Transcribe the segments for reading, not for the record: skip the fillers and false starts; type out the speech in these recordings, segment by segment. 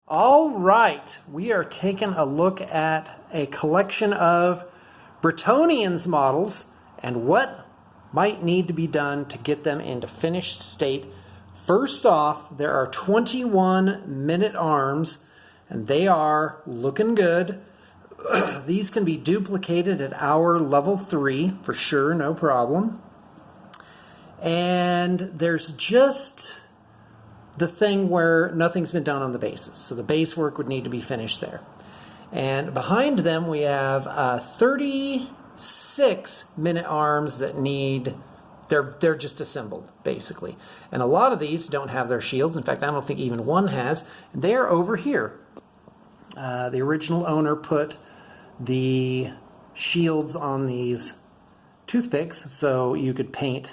All right, we are taking a look at a collection of Bretonnians models and what might need to be done to get them into finished state. First off, there are 21 minute arms, and they are looking good. These can be duplicated at our level 3 for sure, no problem. And there's just the thing where nothing's been done on the bases. So the base work would need to be finished there. And behind them we have 36 minute arms that need, they're just assembled basically. And a lot of these don't have their shields. In fact, I don't think even one has. They're over here. The original owner put the shields on these toothpicks so you could paint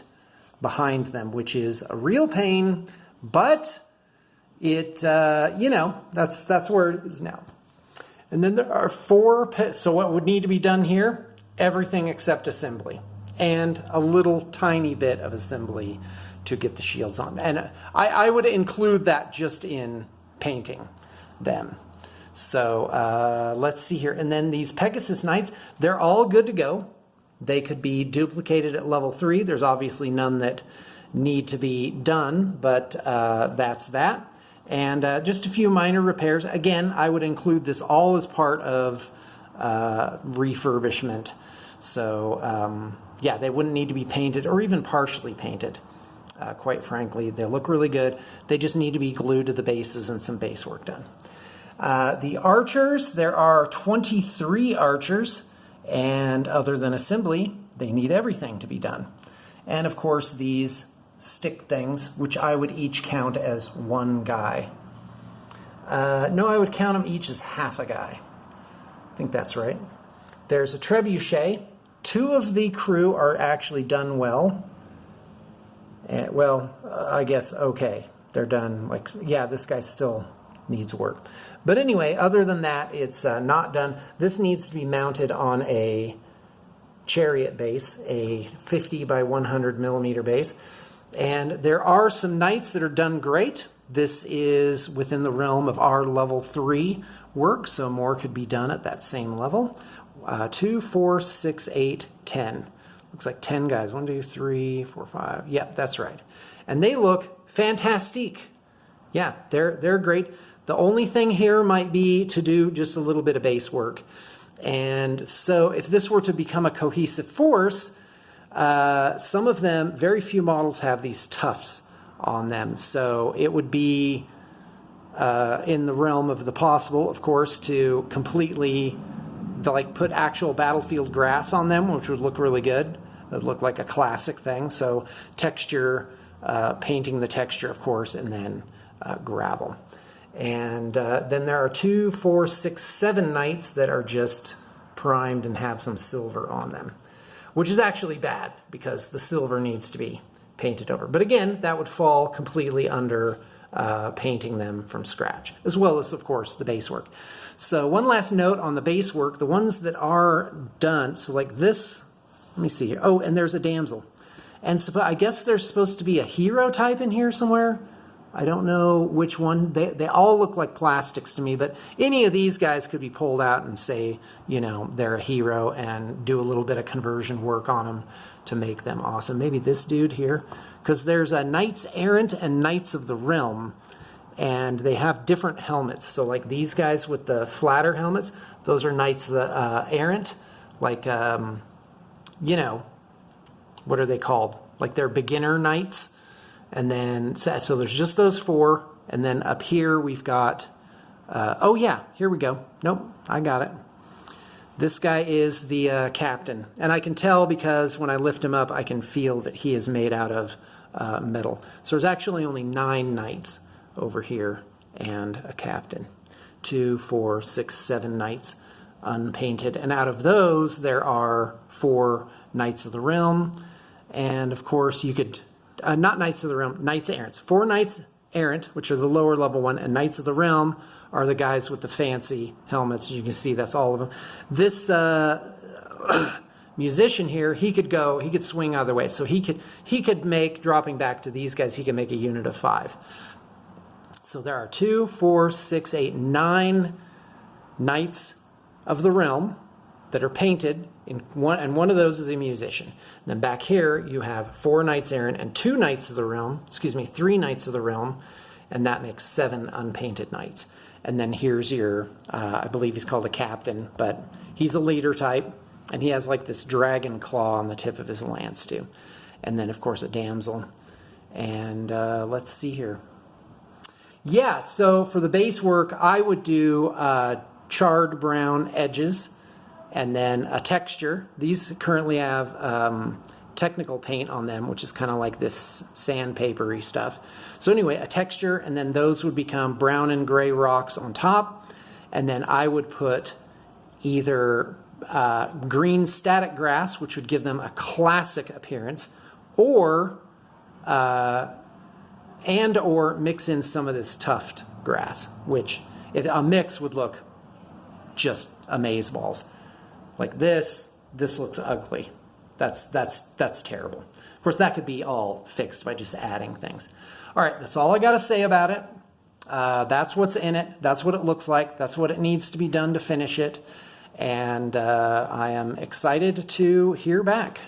behind them, which is a real pain. But it, you know, that's where it is now. And then there are 4, so what would need to be done here? Everything except assembly. And a little tiny bit of assembly to get the shields on. And I would include that just in painting them. So let's see here. And then these Pegasus Knights, they're all good to go. They could be duplicated at level 3. There's obviously none that need to be done, but that's that. And just a few minor repairs. Again, I would include this all as part of refurbishment. So yeah, they wouldn't need to be painted or even partially painted. Quite frankly, they look really good. They just need to be glued to the bases and some base work done. The archers, there are 23 archers, and other than assembly, they need everything to be done. And of course, these stick things, which I would each count as one guy. No, I would count them each as half a guy. I think that's right. There's a trebuchet. 2 of the crew are actually done well. Well, I guess okay. They're done. Like, yeah, this guy still needs work. But anyway, other than that, it's not done. This needs to be mounted on a chariot base, a 50 by 100 millimeter base. And there are some knights that are done great. This is within the realm of our level 3 work, so more could be done at that same level. 2, 4, 6, 8, 10. Looks like 10 guys. 1, 2, 3, 4, 5. Yep, that's right. And they look fantastic. Yeah, they're great. The only thing here might be to do just a little bit of base work. And so if this were to become a cohesive force, some of them, very few models have these tufts on them. So it would be in the realm of the possible, of course, to completely put actual battlefield grass on them, which would look really good. It would look like a classic thing. So texture, painting the texture, of course, and then gravel. And then there are 2, 4, 6, 7 knights that are just primed and have some silver on them, which is actually bad because the silver needs to be painted over. But again, that would fall completely under painting them from scratch, as well as, of course, the base work. So one last note on the base work, the ones that are done, so like this, let me see here. Oh, and there's a damsel. And so I guess there's supposed to be a hero type in here somewhere. I don't know which one. They all look like plastics to me, but any of these guys could be pulled out and say, you know, they're a hero and do a little bit of conversion work on them to make them awesome. Maybe this dude here, because there's a Knights Errant and Knights of the Realm, and they have different helmets. So like these guys with the flatter helmets, those are Knights of the Errant, like, you know, what are they called? Like they're beginner knights. And then, so there's just those 4. And then up here we've got, oh yeah, here we go. Nope, I got it. This guy is the captain. And I can tell because when I lift him up, I can feel that he is made out of metal. So there's actually only 9 knights over here and a captain. 2, 4, 6, 7 knights unpainted. And out of those, there are 4 Knights of the Realm. And of course, you could... not Knights of the Realm, Knights Errant. 4 Knights Errant, which are the lower level one, and Knights of the Realm are the guys with the fancy helmets. You can see that's all of them. This musician here, he could swing either way. So he could make, dropping back to these guys, he could make a unit of 5. So so there are 2, 4, 6, 8, 9 knights of the realm that are painted in one, and one of those is a musician. And then back here you have 4 knights errant and 2 knights of the realm, 3 knights of the realm, and that makes 7 unpainted knights. And then here's your, I believe he's called a captain, but he's a leader type, and he has like this dragon claw on the tip of his lance too. And then of course a damsel. And let's see here. Yeah, so for the base work, I would do charred brown edges and then a texture. These currently have technical paint on them, which is kind of like this sandpapery stuff. So anyway, a texture, and then those would become brown and gray rocks on top. And then I would put either green static grass, which would give them a classic appearance, or or mix in some of this tuft grass, which a mix would look just amazeballs. Like this looks ugly. That's terrible. Of course, that could be all fixed by just adding things. All right, that's all I got to say about it. That's what's in it. That's what it looks like. That's what it needs to be done to finish it. And I am excited to hear back.